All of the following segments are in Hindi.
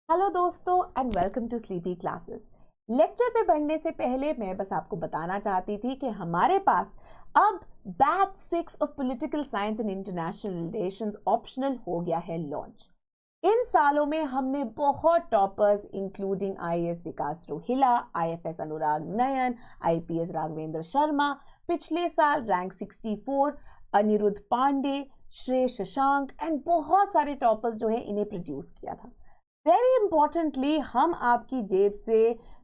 हेलो दोस्तों and welcome to Sleepy Classes. Lecture पे बढ़ने से पहले मैं बस आपको बताना चाहती थी कि हमारे पास अब batch 6 of political science and international relations optional हो गया है लॉन्च। इन सालों में हमने बहुत टॉपर्स इंक्लूडिंग आईएएस विकास रोहिला, आईएफएस अनुराग नयन, आईपीएस राघवेंद्र शर्मा, पिछले साल रैंक 64 अनिरुद्ध पांडे, श्रेय शशांक एंड बहुत सारे टॉपर्स जो है इन्हें प्रोड्यूस किया था। वेरी इंपॉर्टेंटली हम आपकी जेब से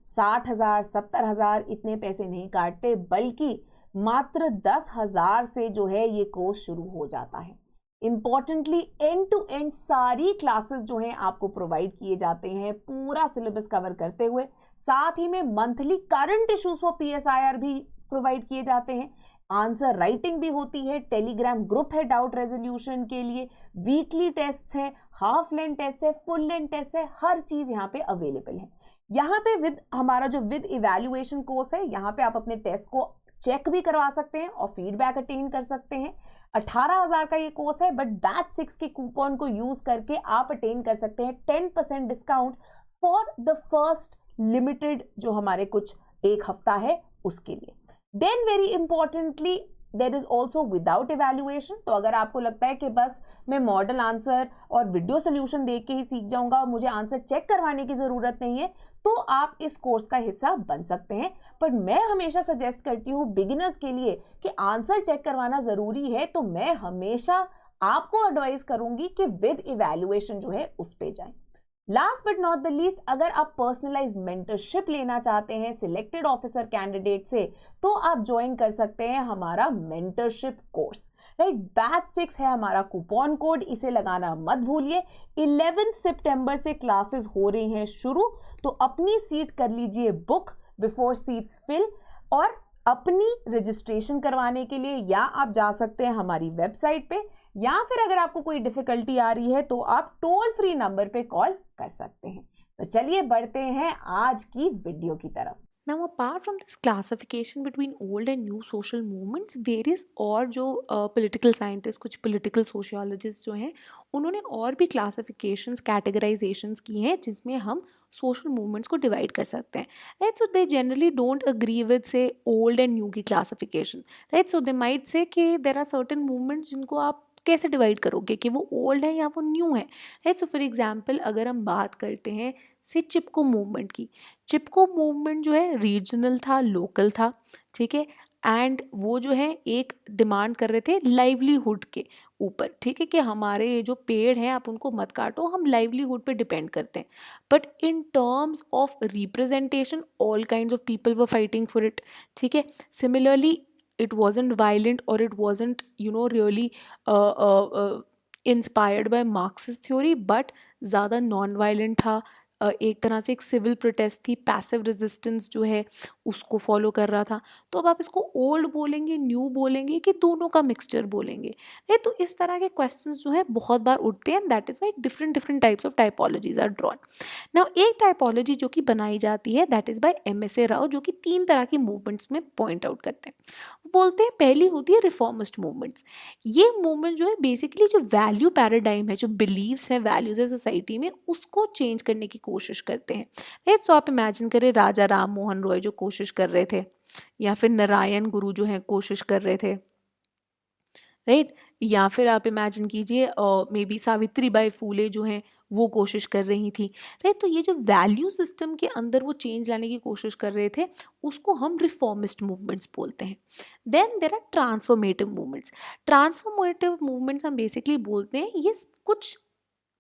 60,000 70,000 इतने पैसे नहीं काटते, बल्कि मात्र 10,000 से जो है ये कोर्स शुरू हो जाता है। इंपॉर्टेंटली एंड टू एंड सारी क्लासेस जो हैं आपको प्रोवाइड किए जाते हैं, पूरा सिलेबस कवर करते हुए। साथ ही में monthly current issues for PSIR भी प्रोवाइड किए जाते हैं। आंसर राइटिंग भी होती है, टेलीग्राम ग्रुप है डाउट रेजोल्यूशन के लिए, वीकली टेस्ट है, हाफ लेंथ टेस्ट है, फुल लेंथ टेस्ट है, हर चीज यहाँ पे अवेलेबल है। यहाँ पे विद हमारा जो विद इवैल्यूएशन कोर्स है, यहाँ पे आप अपने टेस्ट को चेक भी करवा सकते हैं और फीडबैक अटेन कर सकते हैं। 18,000 का ये कोर्स है, बट बैच 6 के कूपन को यूज करके आप अटेन कर सकते हैं 10% discount for the first limited जो हमारे कुछ एक हफ्ता है उसके लिए। Then very importantly there is also without evaluation. तो अगर आपको लगता है कि बस मैं मॉडल आंसर और वीडियो सोल्यूशन देख के ही सीख जाऊंगा और मुझे आंसर चेक करवाने की जरूरत नहीं है, तो आप इस कोर्स का हिस्सा बन सकते हैं। पर मैं हमेशा सजेस्ट करती हूँ बिगिनर्स के लिए कि आंसर चेक करवाना जरूरी है, तो मैं हमेशा आपको एडवाइस करूंगी कि विद इवैल्यूएशन जो है उस पे जाएं। Last but not the least, अगर आप पर्सनलाइज्ड मेंटरशिप लेना चाहते हैं सिलेक्टेड ऑफिसर कैंडिडेट से, तो आप ज्वाइन कर सकते हैं हमारा मेंटरशिप कोर्स। राइट, बैच 6 है हमारा कूपन कोड, इसे लगाना मत भूलिए। 11 सितंबर से क्लासेस हो रही हैं शुरू, तो अपनी सीट कर लीजिए बुक बिफोर सीट्स फिल। और अपनी रजिस्ट्रेशन करवाने के लिए या आप जा सकते हैं हमारी वेबसाइट पे, या फिर अगर आपको कोई डिफिकल्टी आ रही है तो आप टोल फ्री नंबर पे कॉल कर सकते हैं। तो चलिए बढ़ते हैं आज की वीडियो की तरफ। Now, apart from this classification between old and new social movements, various और जो political scientists, कुछ political sociologists जो हैं, उन्होंने और भी classifications, categorizations की हैं जिसमें हम social movements को divide कर सकते हैं, right? So they generally don't agree with say old and new की classification, right? So they might say कि there are certain movements जिनको आप कैसे डिवाइड करोगे कि वो ओल्ड है या वो न्यू है, राइट? सो फॉर एग्जाम्पल अगर हम बात करते हैं से चिपको मूवमेंट की, चिपको मूवमेंट जो है रीजनल था, लोकल था, ठीक है, एंड वो जो है एक डिमांड कर रहे थे लाइवलीहुड के ऊपर, ठीक है, कि हमारे ये जो पेड़ हैं आप उनको मत काटो, हम लाइवलीहुड पे डिपेंड करते हैं। But in terms of representation all kinds of people were fighting for it, ठीक है। Similarly it wasn't violent or it wasn't really inspired by Marxist theory, but ज़्यादा नॉन वायलेंट था, एक तरह से एक सिविल प्रोटेस्ट थी, पैसिव रेजिस्टेंस जो है उसको फॉलो कर रहा था। तो अब आप इसको ओल्ड बोलेंगे, न्यू बोलेंगे, कि दोनों का मिक्सचर बोलेंगे, राइट? तो इस तरह के क्वेश्चंस जो है बहुत बार उठते हैं, that is why different different types of typologies are drawn. Now एक टाइपोलॉजी जो कि बनाई जाती है that is by MSA. Rao, जो कि 3 तरह की मूवमेंट्स में पॉइंट आउट करते हैं। वो बोलते हैं पहली होती है रिफॉर्मिस्ट मूवमेंट्स। ये मूवमेंट जो है बेसिकली जो वैल्यू पैराडाइम है, जो बिलीव्स है, वैल्यूज है सोसाइटी में, उसको चेंज करने की कोशिश करते हैं, राइट? सो आप इमेजिन करें राजा राम मोहन रॉय जो कोशिश कर रहे थे, या फिर नारायण गुरु जो है कोशिश कर रहे थे, राइट? या फिर आप इमेजिन कीजिए मे बी सावित्री बाई फूले जो हैं वो कोशिश कर रही थी, राइट? तो ये जो वैल्यू सिस्टम के अंदर वो चेंज लाने की कोशिश कर रहे थे, उसको हम रिफॉर्मिस्ट मूवमेंट्स बोलते हैं। Then there are transformative movements. Transformative movements हम बेसिकली बोलते हैं ये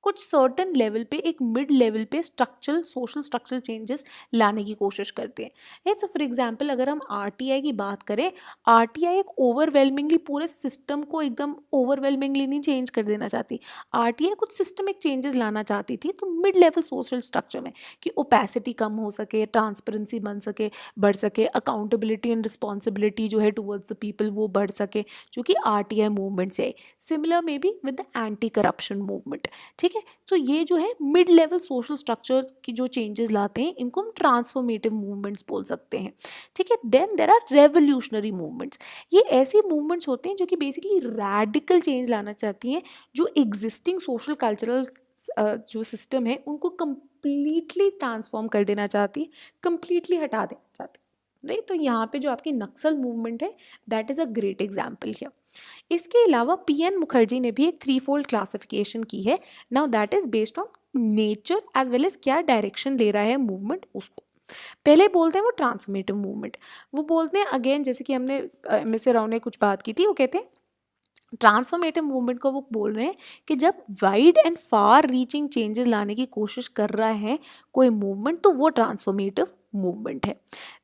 कुछ सर्टन लेवल पे, एक मिड लेवल पे स्ट्रक्चरल, सोशल स्ट्रक्चरल चेंजेस लाने की कोशिश करते हैं। सो फॉर एग्जांपल अगर हम आरटीआई की बात करें, आरटीआई एक ओवरवेलमिंगली पूरे सिस्टम को एकदम ओवरवेलमिंगली नहीं चेंज कर देना चाहती। आरटीआई कुछ सिस्टमिक चेंजेस लाना चाहती थी, तो मिड लेवल सोशल स्ट्रक्चर में, कि ओपेसिटी कम हो सके, ट्रांसपेरेंसी बन सके, बढ़ सके, अकाउंटेबिलिटी एंड रिस्पॉन्सिबिलिटी जो है टुवर्ड्स द पीपल वो बढ़ सके, जो कि आरटीआई मूवमेंट से आई। Similar may be with the anti corruption movement, ठीक ठीक है। तो ये जो है मिड लेवल सोशल स्ट्रक्चर की जो चेंजेस लाते हैं इनको हम ट्रांसफॉर्मेटिव मूवमेंट्स बोल सकते हैं, ठीक है। Then there are revolutionary movements, ये ऐसी मूवमेंट्स होते हैं जो कि बेसिकली रैडिकल चेंज लाना चाहती हैं, जो एग्जिस्टिंग सोशल कल्चरल जो सिस्टम है उनको कंप्लीटली ट्रांसफॉर्म कर देना चाहती है, कंप्लीटली हटा देना चाहती है, राइट। तो यहाँ पे जो आपकी नक्सल मूवमेंट है that is a great example here. इसके अलावा पीएन मुखर्जी ने भी एक 3-fold क्लासिफिकेशन की है। Now that is based on nature as well as क्या डायरेक्शन ले रहा है मूवमेंट उसको। पहले बोलते हैं वो ट्रांसफॉर्मेटिव मूवमेंट, वो बोलते हैं अगेन जैसे कि हमने मिस राव ने कुछ बात की थी, वो कहते हैं ट्रांसफॉर्मेटिव मूवमेंट को वो बोल रहे हैं कि जब wide and far reaching changes लाने की कोशिश कर रहा है कोई मूवमेंट तो वो ट्रांसफॉर्मेटिव मूवमेंट है।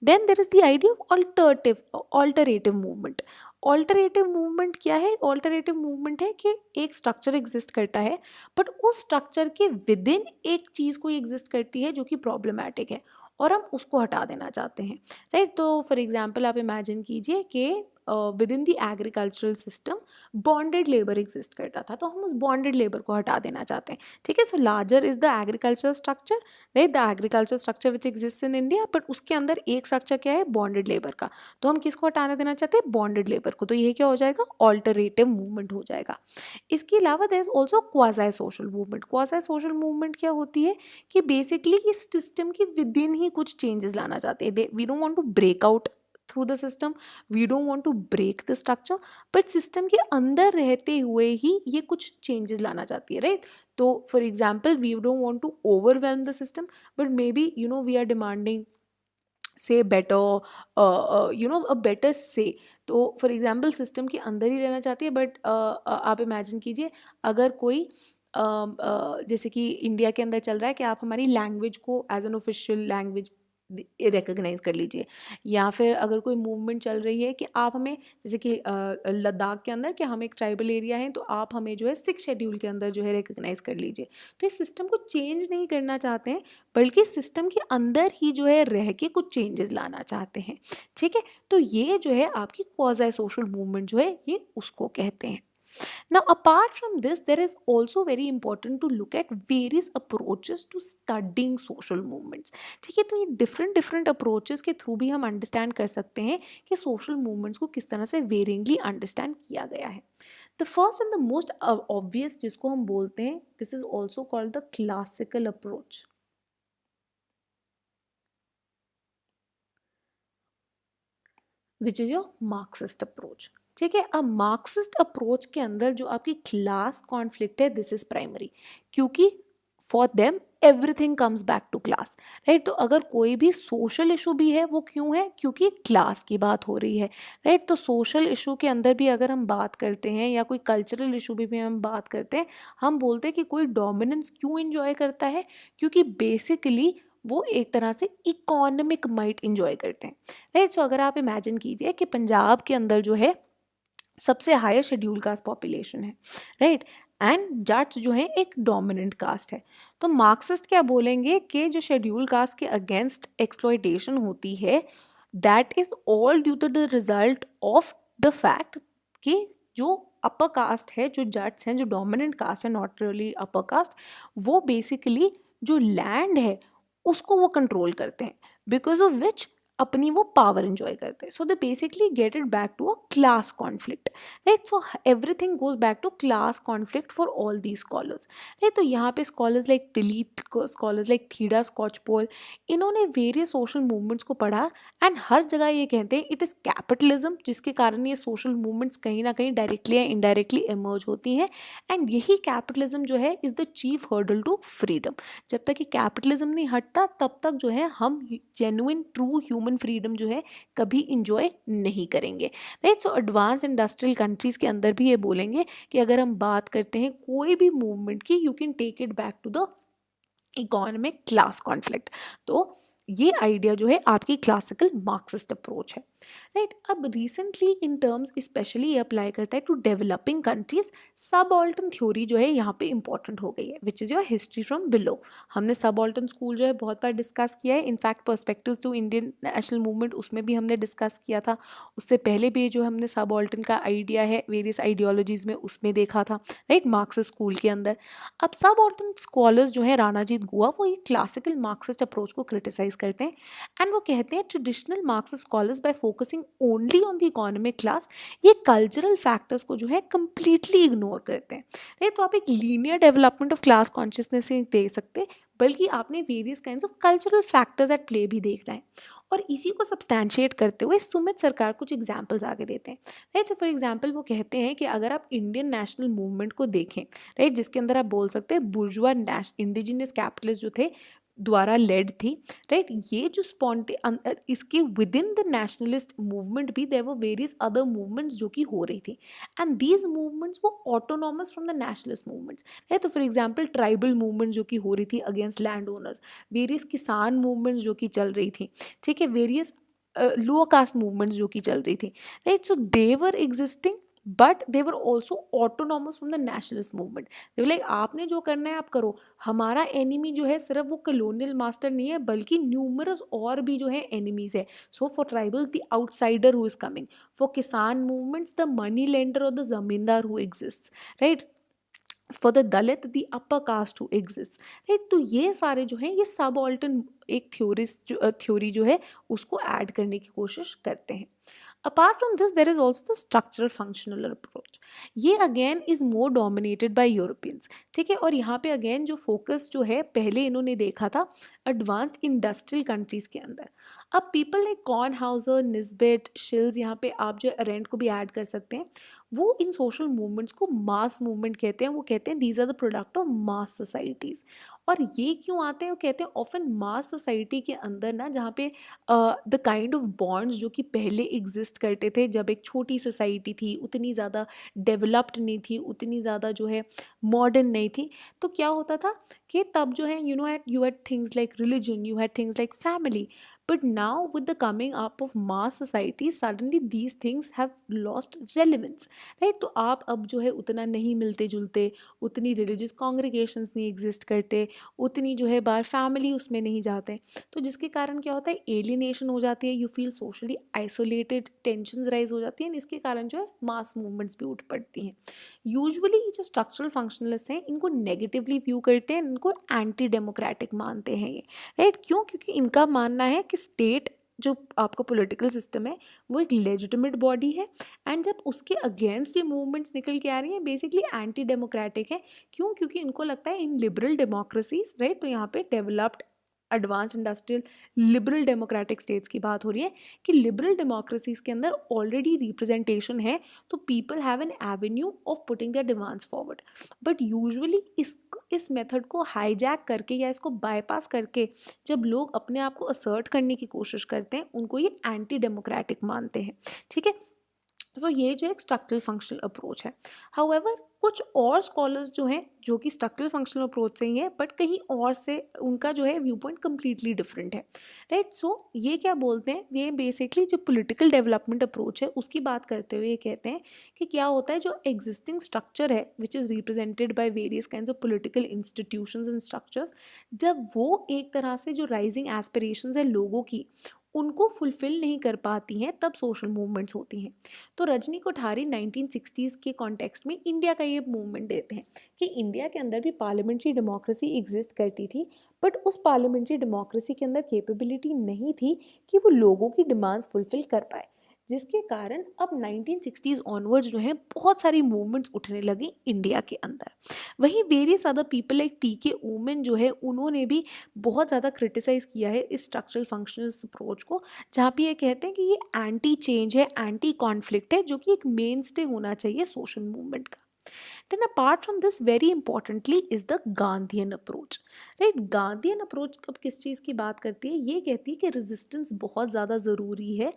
Then there is the idea of alterative movement. Alterative movement क्या है? ऑल्टरेटिव मूवमेंट है कि एक स्ट्रक्चर एग्जिस्ट करता है बट उस स्ट्रक्चर के विद इन एक चीज़ कोई एग्जिस्ट करती है जो कि प्रॉब्लमैटिक है और हम उसको हटा देना चाहते हैं, राइट। तो फॉर एग्जाम्पल आप इमेजिन कीजिए कि with in the agricultural system bonded labour exist करता था, तो हम उस बॉन्डेड लेबर को हटा देना चाहते हैं, ठीक है। So larger is the agricultural structure, right, the agriculture structure which exist in India, but उसके अंदर एक स्ट्रक्चर क्या है? बॉन्डेड लेबर का। तो हम किसको हटाना देना चाहते हैं? बॉन्डेड लेबर को। तो ये क्या हो जाएगा? ऑल्टरेटिव मूवमेंट हो जाएगा। इसके अलावा there is also quasi social movement. Quasi social movement क्या होती है कि बेसिकली इस सिस्टम के विद इन ही कुछ चेंजेस लाना चाहते हैं। We don't want to break out through the system, we don't want to break the structure, but system के अंदर रहते हुए ही ये कुछ चेंजेस लाना चाहती है, राइट। तो for example we don't want to overwhelm the system but maybe we are demanding say better a better say. तो फॉर एग्जाम्पल सिस्टम के अंदर ही रहना चाहती है बट आप इमेजिन कीजिए अगर कोई जैसे कि इंडिया के अंदर चल रहा है कि आप हमारी लैंग्वेज को as an official language recognise कर लीजिए, या फिर अगर कोई मूवमेंट चल रही है कि आप हमें जैसे कि लद्दाख के अंदर कि हम एक ट्राइबल एरिया है तो आप हमें जो है 6 शेड्यूल के अंदर जो है रिकग्नाइज कर लीजिए। तो इस सिस्टम को चेंज नहीं करना चाहते हैं बल्कि सिस्टम के अंदर ही जो है रह के कुछ चेंजेस लाना चाहते हैं, ठीक है। तो ये जो है आपकी क्वाज़ी सोशल मूवमेंट जो है ये उसको कहते हैं। Now, apart from this, there is also very important to look at various approaches to studying social movements. ठीक है, तो ये different approaches के थ्रू भी हम understand कर सकते हैं कि social movements को किस तरह से varyingly understand किया गया है। The first and the most obvious जिसको हम बोलते हैं, this is also called the classical approach, which is your Marxist approach. ठीक है, अब मार्क्सिस्ट अप्रोच के अंदर जो आपकी क्लास कॉन्फ्लिक्ट है दिस इज प्राइमरी, क्योंकि for them everything comes back to class, right. तो अगर कोई भी सोशल इशू भी है वो क्यों है? क्योंकि क्लास की बात हो रही है, राइट। तो सोशल इशू के अंदर भी अगर हम बात करते हैं या कोई कल्चरल इशू भी हम बात करते हैं, हम बोलते हैं कि कोई डोमिनेंस क्यों इंजॉय करता है? क्योंकि बेसिकली वो एक तरह से इकोनॉमिक माइट इंजॉय करते हैं, राइट। सो अगर आप इमेजिन कीजिए कि पंजाब के अंदर जो है सबसे हायर शेड्यूल कास्ट पॉपुलेशन है, राइट, एंड जाट्स जो है एक डोमिनेंट कास्ट है, तो मार्क्सिस्ट क्या बोलेंगे कि जो शेड्यूल कास्ट के अगेंस्ट एक्सप्लॉयटेशन होती है that is all due to the result of the fact कि जो अपर कास्ट है, जो जट्स हैं, जो डोमिनेंट कास्ट है, नॉट रियली अपर कास्ट, वो बेसिकली जो लैंड है उसको वो कंट्रोल करते हैं, बिकॉज ऑफ विच अपनी वो पावर इंजॉय करते हैं। So they basically get it back to a class conflict, right. So everything goes back to class conflict for all the scholars, right. तो यहाँ पे scholars like Dilip, scholars like Theda Skocpol, इन्होंने वेरियस सोशल मूवमेंट्स को पढ़ा एंड हर जगह ये कहते हैं इट इज़ कैपिटलिज्म जिसके कारण ये सोशल मूवमेंट्स कहीं ना कहीं डायरेक्टली या इनडायरेक्टली इमर्ज होती हैं, एंड यही कैपिटलिज्म जो है is the chief hurdle to freedom. जब तक ये कैपिटलिज्म नहीं हटता तब तक जो है हम जेन्युइन ट्रू ह्यूमन फ्रीडम जो है कभी इंजॉय नहीं करेंगे, right. So advance industrial countries के अंदर भी ये बोलेंगे कि अगर हम बात करते हैं कोई भी मूवमेंट की, you can take it back to the economic class conflict. तो ये आइडिया जो है आपकी क्लासिकल मार्क्सिस्ट अप्रोच है, राइट। अब रिसेंटली इन टर्म्स स्पेशली ये अप्लाई करता है to developing countries. Subaltern theory जो है यहाँ पे इंपॉर्टेंट हो गई है, which is your history from below. हमने सबऑल्टर्न स्कूल जो है बहुत बार डिस्कस किया है, in fact perspectives to Indian national movement उसमें भी हमने डिस्कस किया था। उससे पहले भी जो हमने सबऑल्टर्न का आइडिया है वेरियस आइडियोलॉजीज में उसमें देखा था, राइट, मार्क्सिस्ट स्कूल के अंदर। अब सबऑल्टर्न स्कॉलर्स जो है रानाजीत गुआ वो ये क्लासिकल मार्क्सिस्ट अप्रोच को क्रिटिसाइज करते हैं, एंड वो कहते हैं traditional Marxist scholars bye focusing only on the economic class ये कल्चरल फैक्टर्स को जो है कंप्लीटली इग्नोर करते हैं, राइट। तो आप एक linear development of class consciousness से दे सकते, बल्कि आपने various kinds of cultural factors at play भी देखना है। और इसी को सब्सटैंशिएट करते हुए सुमित सरकार कुछ एग्जाम्पल्स आगे देते हैं, राइट। सो फॉर एग्जाम्पल वो कहते हैं कि अगर आप इंडियन नेशनल मूवमेंट को देखें, राइट, जिसके अंदर आप बोल सकते हैं बुर्जुआ इंडिजिनियस कैपिटलिस्ट जो थे द्वारा लेड थी, राइट। ये जो इसके within the nationalist movement भी there were various other movements जो कि हो रही थी, एंड दीज मूवमेंट्स वो autonomous from the nationalist movements, right. तो फॉर एग्जांपल ट्राइबल मूवमेंट जो कि हो रही थी अगेंस्ट लैंड ओनर्स, वेरियस किसान मूवमेंट्स जो कि चल रही थी, ठीक है, वेरियस लोअर कास्ट मूवमेंट्स जो कि चल रही थी, right. So they were existing but they were also autonomous from the nationalist movement. They were like आपने जो करना है आप करो, हमारा एनिमी जो है सिर्फ वो कलोनियल मास्टर नहीं है बल्कि न्यूमरस और भी जो है एनिमीज है। So for tribals the outsider who is coming, for किसान मूवमेंट्स द मनी लेंडर और द जमींदार who exist, right, for the Dalit the upper caste who exist, right. तो ये सारे जो हैं ये सबऑल्टर्न एक थ्योरी जो है उसको ऐड करने की कोशिश करते हैं। Apart from this, there is also the structural functional approach. ये again is more dominated by Europeans, ठीक है। और यहाँ पे again जो focus जो है पहले इन्होंने देखा था advanced industrial countries के अंदर। अब people like Kornhauser, Nisbet, Shills, यहाँ पे आप जो अरेंट को भी ऐड कर सकते हैं, वो इन सोशल मूवमेंट्स को मास मूवमेंट कहते हैं। वो कहते हैं these are the product of mass societies. और ये क्यों आते हैं, वो कहते हैं ऑफन मास सोसाइटी के अंदर ना जहाँ पे द काइंड ऑफ बॉन्ड्स जो कि पहले एग्जिस्ट करते थे जब एक छोटी सोसाइटी थी, उतनी ज़्यादा डेवलप्ड नहीं थी, उतनी ज़्यादा जो है मॉडर्न नहीं थी, तो क्या होता था कि तब जो है you had things like religion, you had things like family. But now, with the coming up of mass society, suddenly these things have lost relevance, right? तो आप अब जो है उतना नहीं मिलते जुलते, उतनी रिलीजियस कॉन्ग्रीगेशंस नहीं एग्जिस्ट करते, उतनी जो है बार फैमिली उसमें नहीं जाते, तो जिसके कारण क्या होता है एलिनेशन हो जाती है, you feel socially isolated, tensions rise हो जाती हैं, इसके कारण जो है मास मूवमेंट्स भी उठ पड़ती हैं। यूजुअली जो स्ट्रक्चरल फंक्शनलिस्ट हैं इनको नेगेटिवली व्यू करते हैं, इनको एंटी डेमोक्रेटिक मानते हैं ये, राइट। क्यों? क्योंकि इनका मानना है कि स्टेट जो आपका पॉलिटिकल सिस्टम है वो एक लेजिटिमेट बॉडी है, एंड जब उसके अगेंस्ट ये मूवमेंट्स निकल के आ रही हैं बेसिकली एंटी डेमोक्रेटिक है। क्यों? क्योंकि इनको लगता है इन लिबरल डेमोक्रेसीज, राइट, तो यहाँ पे developed advance industrial liberal democratic states की बात हो रही है कि लिबरल डेमोक्रेसीज के अंदर ऑलरेडी रिप्रेजेंटेशन है, तो people have an Avenue of putting their demands forward. But usually इस मेथड को हाईजैक करके या इसको बाईपास करके जब लोग अपने आप को असर्ट करने की कोशिश करते हैं उनको ये एंटी डेमोक्रेटिक मानते हैं, ठीक है। सो ये जो एक स्ट्रक्चरल फंक्शनल अप्रोच है। हाउएवर कुछ और स्कॉलर्स जो हैं जो कि स्ट्रक्चरल फंक्शनल अप्रोच से ही है बट कहीं और से उनका जो है व्यू पॉइंट कम्प्लीटली डिफरेंट है, राइट। सो ये क्या बोलते हैं, ये बेसिकली जो पॉलिटिकल डेवलपमेंट अप्रोच है उसकी बात करते हुए ये कहते हैं कि क्या होता है जो एग्जिस्टिंग स्ट्रक्चर है which is represented by various kinds of political institutions and structures, जब वो एक तरह से जो राइजिंग एस्पिरेशंस है लोगों की उनको फुलफिल नहीं कर पाती हैं तब सोशल मूवमेंट्स होती हैं। तो रजनी कोठारी 1960s के कॉन्टेक्स्ट में इंडिया का ये मूवमेंट देते हैं कि इंडिया के अंदर भी पार्लियामेंट्री डेमोक्रेसी एग्जिस्ट करती थी, बट उस पार्लियामेंट्री डेमोक्रेसी के अंदर कैपेबिलिटी नहीं थी कि वो लोगों की डिमांड्स फुलफिल कर पाए, जिसके कारण अब 1960s ऑनवर्ड्स जो है बहुत सारी मूवमेंट्स उठने लगी इंडिया के अंदर। वहीं various other people like T K. Oommen जो है उन्होंने भी बहुत ज़्यादा क्रिटिसाइज़ किया है इस स्ट्रक्चरल फंक्शनलिस्ट अप्रोच को, जहाँ पे ये कहते हैं कि ये एंटी चेंज है, एंटी कॉन्फ्लिक्ट है, जो कि एक मेन स्टे होना चाहिए सोशल मूवमेंट का। Then apart from this, very importantly is the Gandhian approach, right? Gandhian approach अब किस चीज़ की बात करती है, ये कहती है कि रेजिस्टेंस बहुत ज़्यादा ज़रूरी है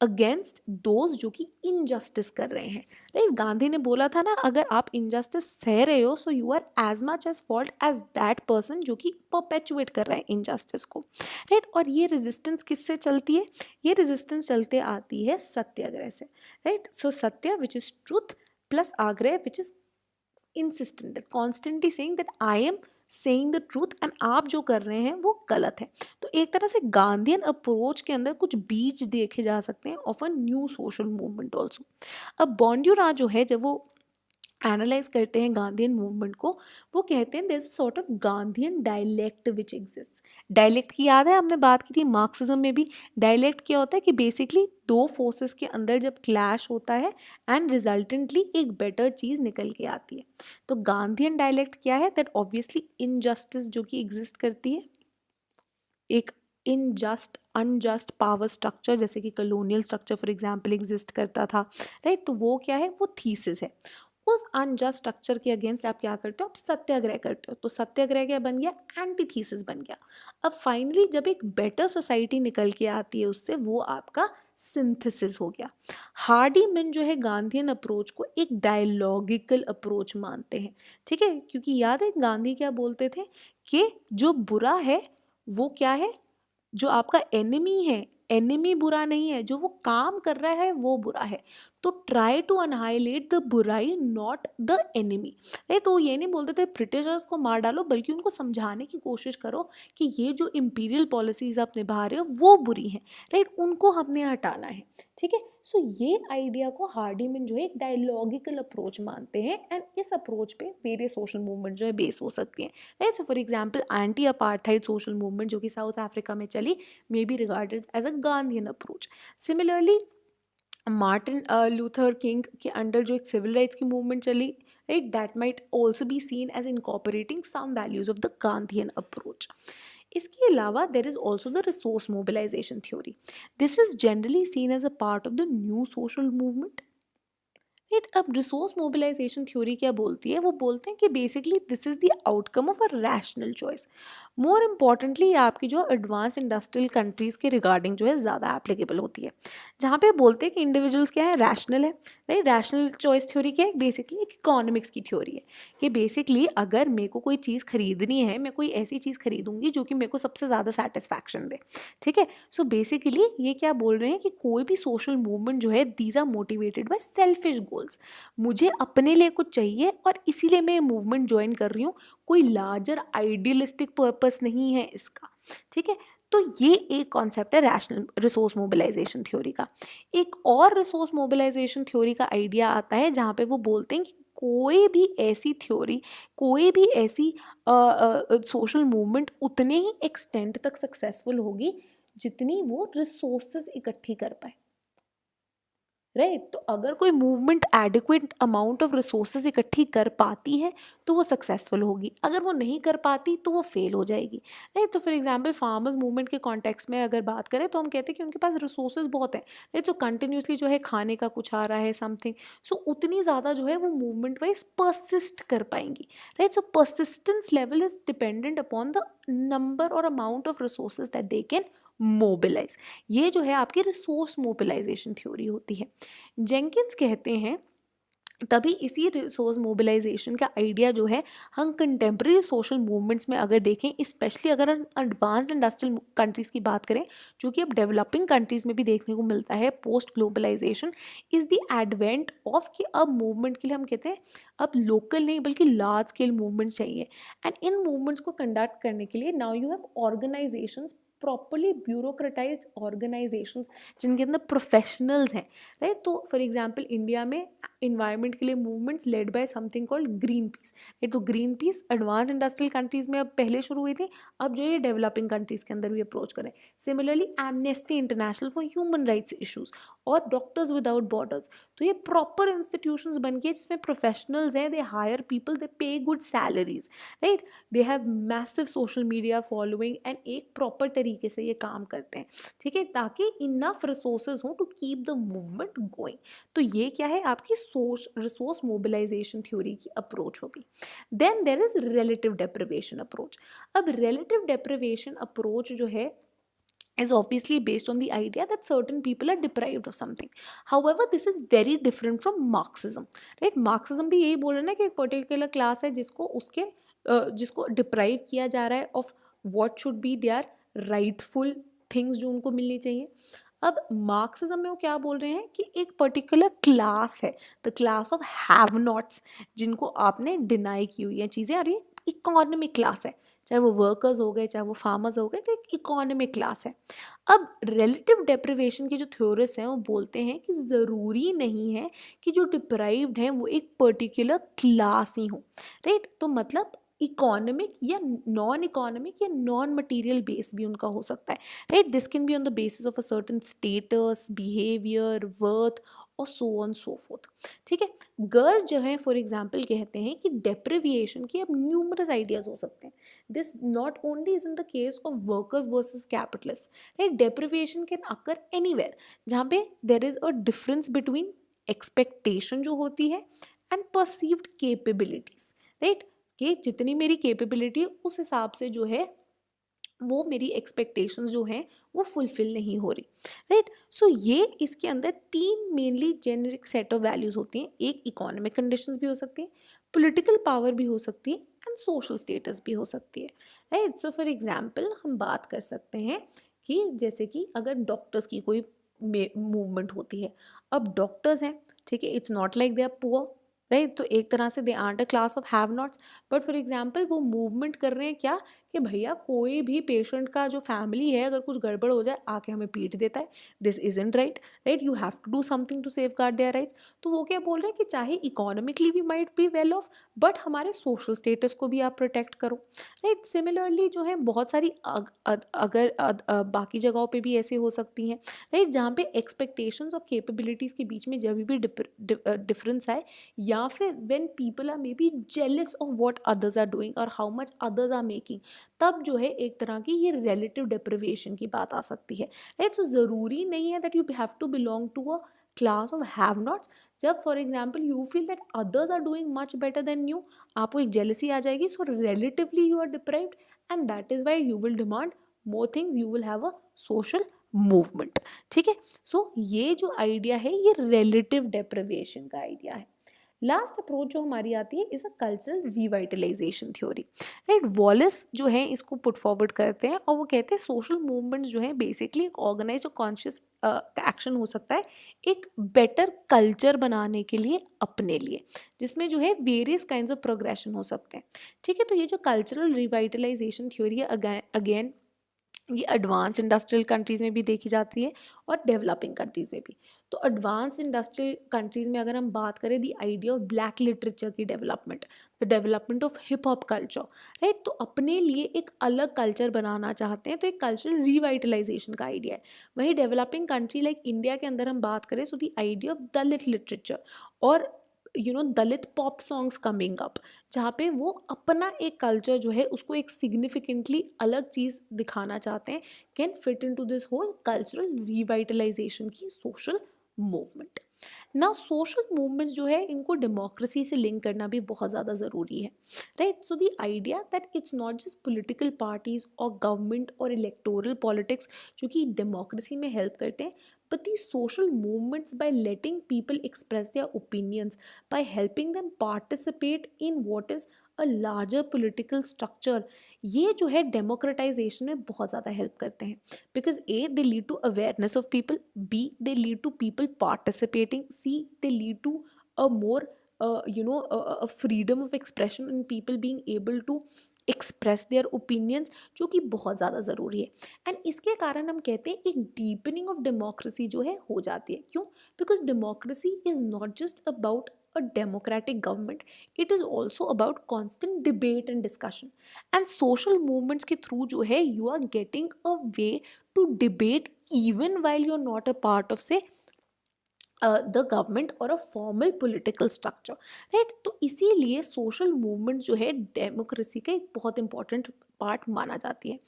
अगेंस्ट दोज जो कि इनजस्टिस कर रहे हैं, राइट। गांधी ने बोला था ना, अगर आप इनजस्टिस सह रहे हो so you are as much as fault as that person जो कि परपेचुएट कर रहा है इनजस्टिस को, राइट। और ये रेजिस्टेंस किससे चलती है? ये रेजिस्टेंस चलते आती है सत्याग्रह से, राइट। सो सत्य विच इज ट्रूथ प्लस आग्रह which is insistent that constantly saying that I am saying the truth and आप जो कर रहे हैं वो गलत है। तो एक तरह से गांधीयन अप्रोच के अंदर कुछ बीज देखे जा सकते हैं of a new social movement also. अब बॉन्ड्यूरा जो है, जब वो एनालाइज करते हैं गांधीयन मूवमेंट को, वो कहते हैं there is a sort of Gandhian dialect which exist. Dialect की याद है, हमने बात की थी मार्क्सिज्म में भी। डायलेक्ट क्या होता है कि बेसिकली दो फोर्सेस के अंदर जब क्लैश होता है एंड रिजल्टेंटली एक बेटर चीज निकल के आती है। तो गांधीयन डायलेक्ट क्या है? दैट ऑब्वियसली इनजस्टिस जो कि एग्जिस्ट करती है, एक इनजस्ट अनजस्ट पावर स्ट्रक्चर जैसे कि colonial structure for example exist करता था, राइट। तो वो क्या है? वो थीसिस है। उस अनजस्ट स्ट्रक्चर के अगेंस्ट आप क्या करते हो? आप सत्याग्रह करते हो। तो सत्याग्रह क्या बन गया? एंटी थीसिस बन गया। अब फाइनली जब एक बेटर सोसाइटी निकल के आती है उससे, वो आपका सिंथेसिस हो गया। हार्डी मिन जो है गांधीयन अप्रोच को एक डायलॉगिकल अप्रोच मानते हैं, ठीक है। क्योंकि याद है गांधी क्या बोलते थे कि जो बुरा है वो क्या है? जो आपका एनिमी है, एनिमी बुरा नहीं है, जो वो काम कर रहा है वो बुरा है। तो ट्राई टू अनहाइलेट द बुराई नॉट द एनिमी, राइट। तो ये नहीं बोलते थे ब्रिटिशर्स को मार डालो, बल्कि उनको समझाने की कोशिश करो कि ये जो इंपीरियल पॉलिसीज आप निभा रहे हो वो बुरी हैं, राइट। उनको हमने हटाना है, ठीक है। सो ये आइडिया को हार्डीमैन जो है एक डायलॉगिकल अप्रोच मानते हैं एंड इस अप्रोच पे वेरियस सोशल मूवमेंट जो है बेस हो सकती हैं, right. So for example anti apartheid social movement जो कि साउथ अफ्रीका में चली may be regarded as a Gandhian approach. Similarly Martin Luther King के अंडर जो एक सिविल राइट्स की मूवमेंट चली, right, that might also be seen as incorporating some values of the Gandhian approach. इसके अलावा there is also the resource mobilisation theory. This is generally seen as a part of the new social movement, right. अब रिसोर्स मोबिलाइजेशन थ्योरी क्या बोलती है? वो बोलते हैं कि basically this is the outcome of a rational choice. More importantly आपकी जो एडवांस इंडस्ट्रियल कंट्रीज के रिगार्डिंग जो है ज़्यादा एप्लीकेबल होती है, जहाँ पे बोलते हैं कि इंडिविजुअल्स क्या है? रैशनल है, राइट। रैशनल चॉइस थ्योरी क्या है? बेसिकली एक इकोनॉमिक्स की थ्योरी है कि बेसिकली अगर मेरे को कोई चीज़ खरीदनी है, मैं कोई ऐसी चीज़ खरीदूंगी जो कि मेरे को सबसे ज़्यादा सेटिस्फैक्शन दे, ठीक है। सो बेसिकली ये क्या बोल रहे हैं कि कोई भी सोशल मूवमेंट जो है these are motivated by selfish goals. मुझे अपने लिए कुछ चाहिए और इसीलिए मैं मूवमेंट ज्वाइन कर रही हूँ, कोई लार्जर आइडियलिस्टिक पर्पस नहीं है इसका, ठीक है। तो ये एक कॉन्सेप्ट है रैशनल रिसोर्स मोबिलाइजेशन थ्योरी का। एक और रिसोर्स मोबिलाइजेशन थ्योरी का आइडिया आता है जहाँ पे वो बोलते हैं कि कोई भी ऐसी थ्योरी, कोई भी ऐसी सोशल मूवमेंट उतने ही एक्सटेंट तक सक्सेसफुल होगी जितनी वो रिसोर्सेज इकट्ठी कर पाए, राइट। तो अगर कोई movement adequate amount of resources इकट्ठी कर पाती है तो वो सक्सेसफुल होगी, अगर वो नहीं कर पाती तो वो फेल हो जाएगी, राइट। तो फॉर एग्जांपल फार्मर्स मूवमेंट के कॉन्टेक्स्ट में अगर बात करें तो हम कहते हैं कि उनके पास रिसोर्सेज बहुत हैं, राइट। जो कंटिन्यूसली जो है खाने का कुछ आ रहा है समथिंग, सो उतनी ज़्यादा जो है वो मूवमेंट वाइज परसिस्ट कर पाएंगी, right. So persistence level is dependent upon the number और amount of resources that they can mobilise. ये जो है आपकी रिसोर्स मोबिलाइजेशन थ्योरी होती है। जेंकिंस कहते हैं तभी इसी रिसोर्स मोबिलाइजेशन का आइडिया जो है हम कंटेम्प्रेरी सोशल मूवमेंट्स में अगर देखें, स्पेशली अगर हम एडवांस्ड इंडस्ट्रियल कंट्रीज़ की बात करें जो कि अब डेवलपिंग कंट्रीज़ में भी देखने को मिलता है post globalisation, is the advent of कि अब मूवमेंट के लिए हम कहते हैं अब लोकल नहीं बल्कि लार्ज स्केल मूवमेंट चाहिए। एंड इन मूवमेंट्स को कंडक्ट करने के लिए now you have organisations, properly bureaucratised organisations जिनके अंदर प्रोफेशनल्स हैं, राइट। तो फॉर एग्जांपल इंडिया में इन्वायरमेंट के लिए movements led by something called Greenpeace, right. तो Greenpeace advance industrial countries में अब पहले शुरू हुई थी, अब जो ये डेवलपिंग कंट्रीज के अंदर भी अप्रोच करें। Similarly amnesty international for human rights issues और डॉक्टर्स विदाउट बॉर्डर्स, तो ये प्रॉपर इंस्टीट्यूशंस बन के जिसमें प्रोफेशनल्स हैं, they hire people, they pay good salaries, right. They have massive social media following and एक प्रॉपर तरीके से ये काम करते हैं, ठीक है, ताकि इनफ रिसोर्सेज हो to keep the movement going. तो ये क्या है? आपकी रिसोर्स मोबिलाइजेशन थ्योरी की अप्रोच होगी। Then there is relative deprivation approach. अब रिलेटिव डेप्रिवेशन अप्रोच जो है is obviously based on the idea that certain people are deprived of something. However, this is very different from Marxism, right? Marxism भी यही बोल रहा है ना कि एक पर्टिकुलर क्लास है जिसको डिप्राइव किया जा रहा है of what should be their rightful things जो उनको मिलनी चाहिए. अब मार्क्सिज्म में वो क्या बोल रहे हैं कि एक पर्टिकुलर क्लास है, the class of have knots, जिनको आपने डिनाई की हुई है चीज़ें, और ये इकोनॉमिक क्लास है, चाहे वो वर्कर्स हो गए चाहे वो फार्मर्स हो गए, तो एक इकोनॉमिक क्लास है. अब रिलेटिव डेप्रिवेशन के जो थ्योरिस्ट हैं वो बोलते हैं कि ज़रूरी नहीं है कि जो डिप्राइव्ड हैं वो एक पर्टिकुलर क्लास ही हो, राइट? तो मतलब इकोनॉमिक या नॉन मटेरियल बेस भी उनका हो सकता है, right? This can be on the basis of a certain status, behaviour, worth और सो ऑन सो फोर्थ. ठीक है. गर्ग जो है फॉर एग्जाम्पल कहते हैं कि डेप्रिविएशन के अब न्यूमरस आइडियाज हो सकते हैं. This not only is in the case of workers versus capitalist, right? Deprivation can occur anywhere जहाँ पे there is a difference between expectation जो होती है एंड परसीव्ड केपेबिलिटीज, राइट? कि जितनी मेरी कैपेबिलिटी है उस हिसाब से जो है वो मेरी एक्सपेक्टेशंस जो हैं वो फुलफिल नहीं हो रही, राइट? सो ये इसके अंदर 3 mainly generic set of values होती हैं. एक इकोनॉमिक कंडीशंस भी हो सकती हैं, पॉलिटिकल पावर भी हो सकती है एंड सोशल स्टेटस भी हो सकती है, राइट? सो फॉर एग्जांपल हम बात कर सकते हैं कि जैसे कि अगर डॉक्टर्स की कोई मूवमेंट होती है, अब डॉक्टर्स हैं, ठीक है, it's not like they are poor, right? तो एक तरह से they are a class of have nots, but for example वो मूवमेंट कर रहे हैं क्या कि भैया कोई भी पेशेंट का जो फैमिली है अगर कुछ गड़बड़ हो जाए आके हमें पीट देता है, this isn't right, right? You have to do something to safeguard their rights. तो वो क्या बोल रहे हैं कि चाहे economically we might be well off, but हमारे सोशल स्टेटस को भी आप प्रोटेक्ट करो, राइट? सिमिलरली जो है बहुत सारी बाकी जगहों पे भी ऐसे हो सकती हैं, राइट? जहाँ पे एक्सपेक्टेशंस और कैपेबिलिटीज़ के बीच में जब भी डिफरेंस आए, या फिर when people are may be jealous of what others are doing और how much others are making, तब जो है एक तरह की ये रिलेटिव डेप्रिवेशन की बात आ सकती है, राइट? सो ज़रूरी नहीं है that you have to belong to a class of have nots. जब for example you feel that others are doing much better than you, आपको एक जेलसी आ जाएगी, so relatively you are deprived and that is why you will demand more things, you will have a social movement. ठीक है. सो ये जो आइडिया है ये रिलेटिव डेप्रिवेशन का आइडिया है. लास्ट अप्रोच जो हमारी आती है is a cultural revitalisation theory, right? Wallace जो है इसको पुट फॉरवर्ड करते हैं और वो कहते हैं सोशल मूवमेंट्स जो है बेसिकली एक ऑर्गेनाइज और कॉन्शियस एक्शन हो सकता है एक बेटर कल्चर बनाने के लिए अपने लिए, जिसमें जो है वेरियस काइंड्स ऑफ प्रोग्रेशन हो सकते हैं. ठीक है. तो ये जो कल्चरल रिवाइटलाइजेशन थ्योरी है अगेन ये एडवांस इंडस्ट्रियल कंट्रीज़ में भी देखी जाती है और डेवलपिंग कंट्रीज़ में भी. तो एडवांस इंडस्ट्रियल कंट्रीज़ में अगर हम बात करें the idea of black literature की development, the development of hip hop culture, right? तो अपने लिए एक अलग कल्चर बनाना चाहते हैं, तो एक कल्चरल रिवाइटलाइजेशन का आइडिया है. वहीं डेवलपिंग कंट्री लाइक इंडिया के अंदर हम बात करें so the idea of Dalit literature और दलित पॉप सॉन्ग्स कमिंग अप, जहाँ पे वो अपना एक कल्चर जो है उसको एक सिग्निफिकेंटली अलग चीज़ दिखाना चाहते हैं, can fit into this whole cultural revitalisation की सोशल मूवमेंट. ना सोशल मूवमेंट्स जो है इनको डेमोक्रेसी से लिंक करना भी बहुत ज़्यादा ज़रूरी है, right? So the idea that it's not just political parties और गवर्नमेंट और इलेक्टोरल पॉलिटिक्स जो कि डेमोक्रेसी में हेल्प करते हैं, but these social movements by letting people express their opinions, by helping them participate in what is a larger political structure, ये जो है democratization में बहुत ज़्यादा हेल्प करते हैं. Because A, they lead to awareness of people, B, they lead to people participating, C, they lead to a more a freedom of expression and people being able to express their opinions, जो कि बहुत ज़्यादा ज़रूरी है. एंड इसके कारण हम कहते हैं एक डीपनिंग ऑफ डेमोक्रेसी जो है हो जाती है. क्यों? Because democracy is not just about a democratic government, it is also about constant debate and discussion. And social movements के थ्रू जो है you are getting a way to debate even while you are not a part of say the government और a formal political structure, right? तो इसीलिए सोशल मूवमेंट जो है डेमोक्रेसी का एक बहुत इंपॉर्टेंट पार्ट माना जाती है.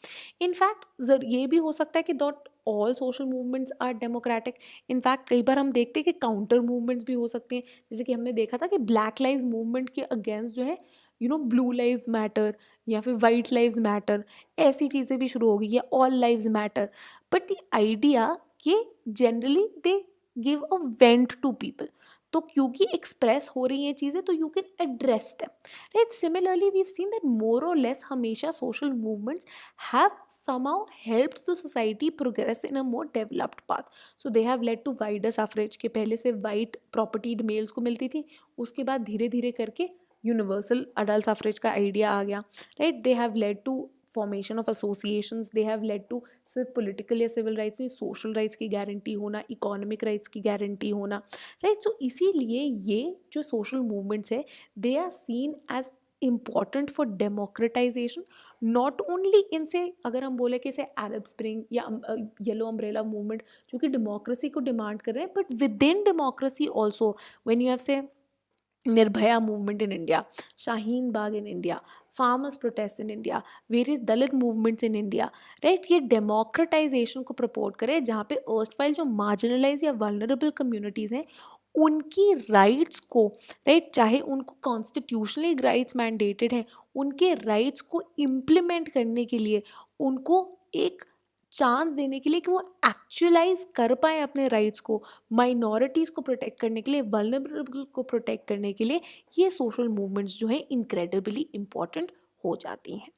इनफैक्ट ये भी हो सकता है कि not all social movements are democratic. In fact कई बार हम देखते हैं कि काउंटर मूवमेंट्स भी हो सकते हैं, जैसे कि हमने देखा था कि ब्लैक लाइव्स मूवमेंट के अगेंस्ट जो है ब्लू लाइव्स मैटर या फिर वाइट लाइव्स मैटर, ऐसी चीज़ें भी शुरू हो गई, या all lives matter. But the idea कि generally they give a vent to people, तो क्योंकि एक्सप्रेस हो रही हैं चीज़ें तो you can address them, right. Similarly we have seen that more और लेस हमेशा social movements have somehow helped the society progress in a more developed path. So they have led to wider suffrage, के पहले से white propertied males को मिलती थी, उसके बाद धीरे धीरे करके यूनिवर्सल अडल्ट सफरेज का आइडिया आ गया, right. They have led to formation of associations, they have led to सिर्फ पॉलिटिकल या सिविल राइट्स नहीं, सोशल राइट्स की गारंटी होना, इकोनॉमिक राइट्स की गारंटी होना, राइट। सो इसीलिए ये जो सोशल मूवमेंट्स है they are seen as important for democratisation, not only इनसे अगर हम बोले कि इसे अरब स्प्रिंग या येलो अम्ब्रेला मूवमेंट जो कि डेमोक्रेसी को डिमांड कर रहे हैं, but with in democracy also when you have से Nirbhaya movement in India, Shaheen Bagh in India, farmers protest in India, various Dalit movements in India, right। ये democratization को प्रपोर्ट करे जहाँ पे erstwhile जो marginalized या vulnerable communities हैं उनकी राइट्स को, राइट, चाहे उनको कॉन्स्टिट्यूशनली राइट्स मैंडेटेड हैं, उनके राइट्स को इम्प्लीमेंट करने के लिए, उनको एक चांस देने के लिए कि वो एक्चुअलाइज कर पाए अपने राइट्स को, माइनॉरिटीज़ को प्रोटेक्ट करने के लिए, वल्नरेबल को प्रोटेक्ट करने के लिए, ये सोशल मूवमेंट्स जो हैं इनक्रेडिबली इम्पॉर्टेंट हो जाती हैं।